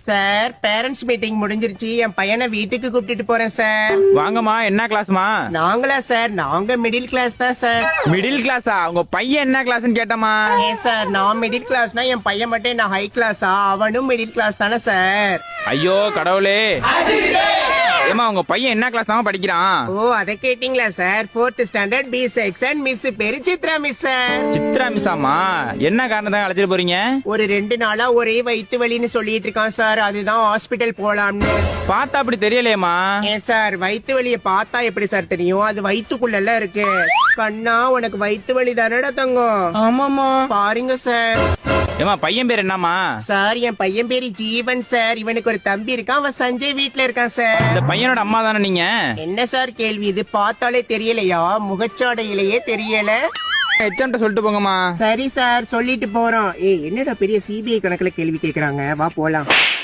Sir parents meeting முடிஞ்சிருச்சு, என் பையனை வீட்டுக்கு கூப்பிட்டுட்டு போறேன் சார். வாங்கம்மா, என்ன கிளாஸ்மா? நாங்களா சார்? நாங்க மிடில் கிளாஸ் தான் சார். மிடில் கிளாஸா? உங்க பையன் என்ன கிளாஸ்னு கேட்டமா? ஏன் சார், நான் மிடில் கிளாஸ்னா என் பையன் மட்டும் என்ன ஹை கிளாஸா? அவனும் மிடில் கிளாஸ் தானே சார். ஐயோ கடவுளே. ஏமா உங்க பையன் என்ன கிளாஸ் தான் படிக்கிறான்? ஓ, அதை கேட்டீங்களா sir? 4th standard B section. Miss பேரு சித்ரா மிஸ் சார். சித்ரா மிஸ்ஸாமா? என்ன காரணத்தான் அழைச்சிட்டு போறீங்க? ஒரு 2 நாளா ஒரே வயித்து வலின்னு சொல்லிட்டு இருக்கான் சார், அதுதான் ஹாஸ்பிட்டல் போலாம்னு. பார்த்தா அப்படி தெரியலையேமா. ஏன் சார், வயித்து வலிய பார்த்தா எப்படி சார் தெரியும்? அது வயித்துக்குள்ள இருக்கு. கண்ணா, உனக்கு வயித்து வலி தானடா தங்கம்? ஆமாமா. பாருங்க சார். ஏமா பையன் பேர் என்னமா? சார், என் பையன் பேரு ஜீவன் சார். இவனுக்கு ஒரு தம்பி இருக்கான், அவன் சஞ்சய் வீட்ல இருக்கான் சார். இந்த பையனோட அம்மா தானே நீங்க? என்ன சார் கேள்வி இது? பார்த்தாலே தெரியலையா? முகச்சாடையிலேயே தெரியல. எச்எம்ட்ட சொல்லிட்டு போங்கம்மா. சரி சார், சொல்லிட்டு போறோம். என்னடா பெரிய சிபிஐ கணக்குல கேள்வி கேக்குறாங்க, வா போலாம்.